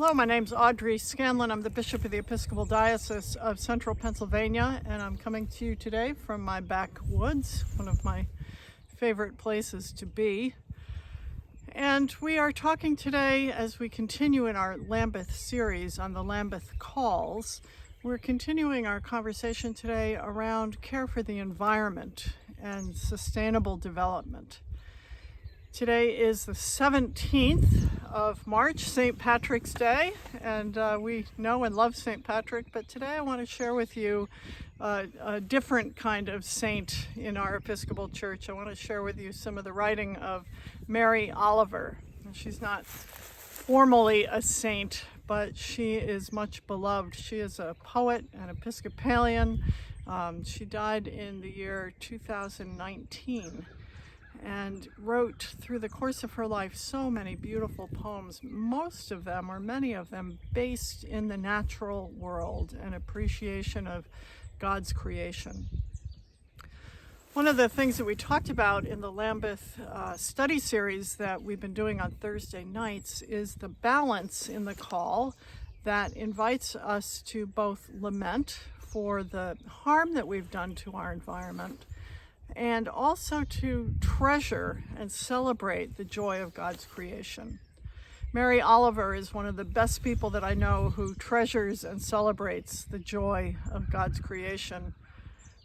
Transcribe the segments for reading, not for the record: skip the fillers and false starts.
Hello, my name's Audrey Scanlan. I'm the Bishop of the Episcopal Diocese of Central Pennsylvania, and I'm coming to you today from my backwoods, one of my favorite places to be. And we are talking today, as we continue in our Lambeth series on the Lambeth Calls, we're continuing our conversation today around care for the environment and sustainable development. Today is the 17th of March, St. Patrick's Day, and we know and love St. Patrick, but today I want to share with you a different kind of saint in our Episcopal Church. I want to share with you some of the writing of Mary Oliver. She's not formally a saint, but she is much beloved. She is a poet and Episcopalian. She died in the year 2019. And wrote through the course of her life so many beautiful poems, most of them, or many of them, based in the natural world and appreciation of God's creation. One of the things that we talked about in the Lambeth study series that we've been doing on Thursday nights is the balance in the call that invites us to both lament for the harm that we've done to our environment, and also to treasure and celebrate the joy of God's creation. Mary Oliver is one of the best people that I know who treasures and celebrates the joy of God's creation.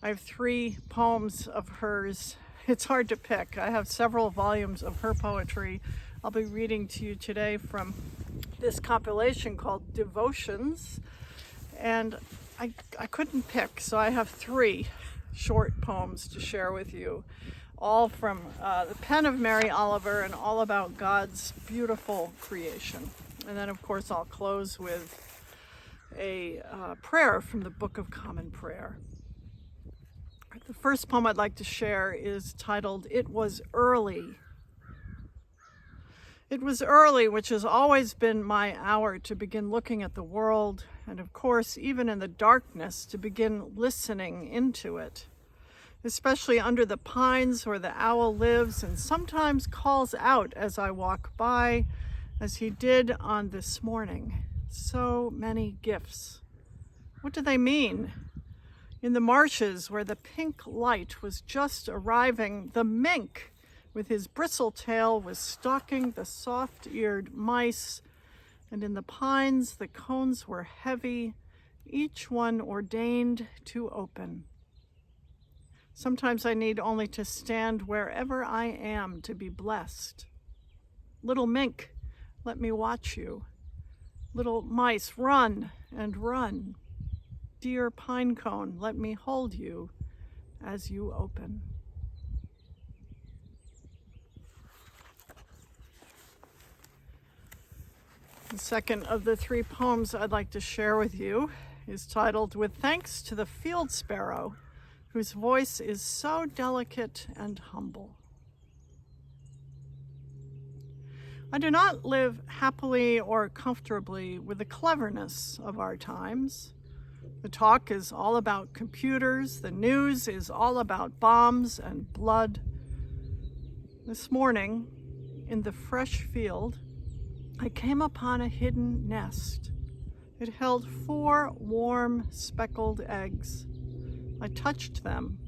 I have 3 poems of hers. It's hard to pick. I have several volumes of her poetry. I'll be reading to you today from this compilation called Devotions, and I couldn't pick, so I have 3 short poems to share with you, all from the pen of Mary Oliver and all about God's beautiful creation. And then, of course, I'll close with a prayer from the Book of Common Prayer. The first poem I'd like to share is titled, It Was Early. It was early, which has always been my hour to begin looking at the world, and of course, even in the darkness, to begin listening into it, especially under the pines where the owl lives and sometimes calls out as I walk by, as he did on this morning. So many gifts. What do they mean? In the marshes where the pink light was just arriving, the mink with his bristle tail was stalking the soft-eared mice, and in the pines the cones were heavy, each one ordained to open. Sometimes I need only to stand wherever I am to be blessed. Little mink, let me watch you. Little mice, run and run. Dear pine cone, let me hold you as you open. The second of the 3 poems I'd like to share with you is titled, With Thanks to the Field Sparrow, whose voice is so delicate and humble. I do not live happily or comfortably with the cleverness of our times. The talk is all about computers. The news is all about bombs and blood. This morning, in the fresh field, I came upon a hidden nest. It held 4 warm, speckled eggs. I touched them,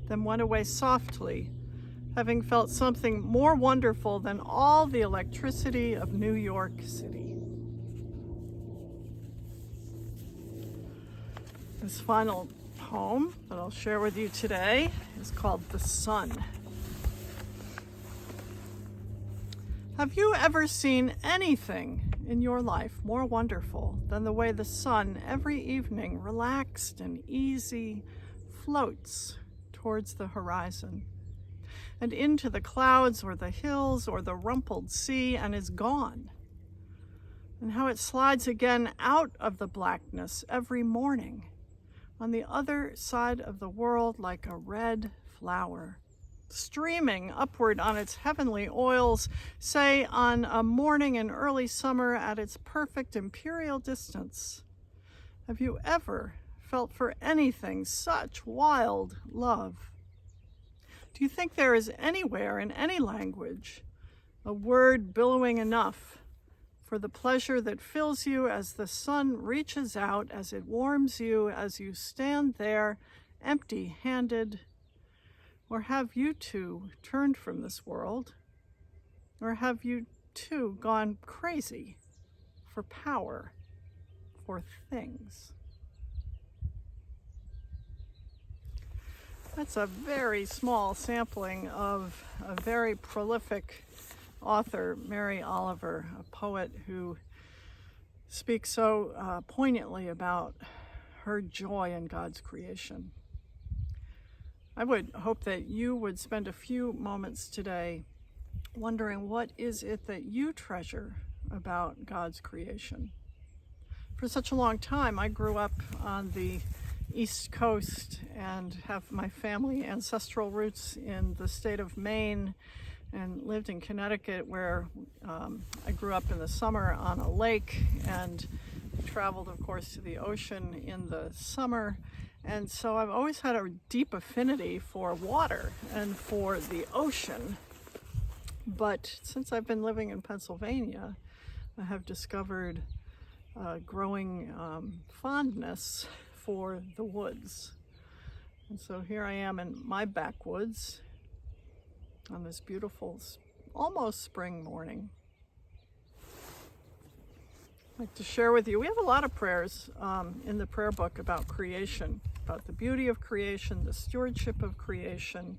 then went away softly, having felt something more wonderful than all the electricity of New York City. This final poem that I'll share with you today is called The Sun. Have you ever seen anything in your life more wonderful than the way the sun every evening, relaxed and easy, floats towards the horizon and into the clouds or the hills or the rumpled sea and is gone? And how it slides again out of the blackness every morning on the other side of the world like a red flower, streaming upward on its heavenly oils, say on a morning in early summer at its perfect imperial distance. Have you ever felt for anything such wild love? Do you think there is anywhere in any language a word billowing enough for the pleasure that fills you as the sun reaches out, as it warms you, as you stand there empty-handed? Or have you too turned from this world? Or have you too gone crazy for power, for things? That's a very small sampling of a very prolific author, Mary Oliver, a poet who speaks so poignantly about her joy in God's creation. I would hope that you would spend a few moments today wondering, what is it that you treasure about God's creation? For such a long time, I grew up on the East Coast and have my family ancestral roots in the state of Maine, and lived in Connecticut, where I grew up in the summer on a lake and traveled, of course, to the ocean in the summer. And so I've always had a deep affinity for water and for the ocean. But since I've been living in Pennsylvania, I have discovered a growing fondness for the woods. And so here I am in my backwoods on this beautiful, almost spring morning. I'd like to share with you, we have a lot of prayers in the prayer book about creation, about the beauty of creation, the stewardship of creation.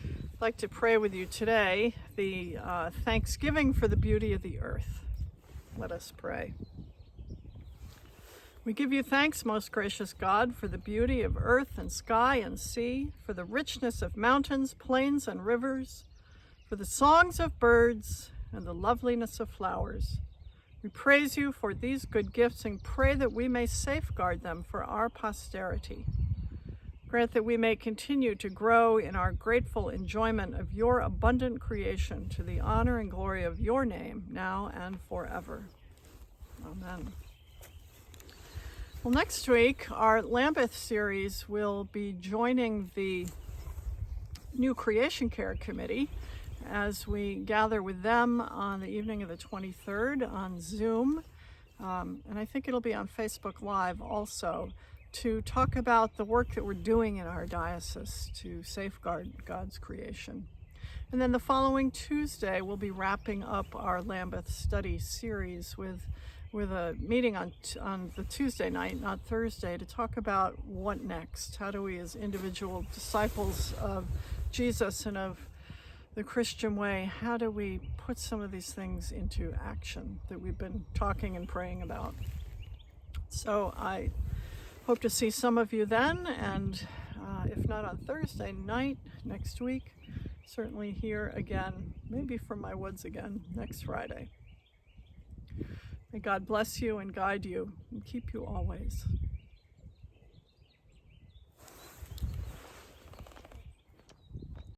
I'd like to pray with you today the thanksgiving for the beauty of the earth. Let us pray. We give you thanks, most gracious God, for the beauty of earth and sky and sea, for the richness of mountains, plains, and rivers, for the songs of birds and the loveliness of flowers. We praise you for these good gifts and pray that we may safeguard them for our posterity. Grant that we may continue to grow in our grateful enjoyment of your abundant creation, to the honor and glory of your name, now and forever. Amen. Well, next week, our Lambeth series will be joining the new Creation Care Committee as we gather with them on the evening of the 23rd on Zoom. And I think it'll be on Facebook Live also, to talk about the work that we're doing in our diocese to safeguard God's creation. And then the following Tuesday, we'll be wrapping up our Lambeth study series with a meeting on the Tuesday night, not Thursday, to talk about what next. How do we, as individual disciples of Jesus and of the Christian way, how do we put some of these things into action that we've been talking and praying about? So I hope to see some of you then, and if not on Thursday night next week, certainly here again, maybe from my woods again next Friday. May God bless you and guide you and keep you always.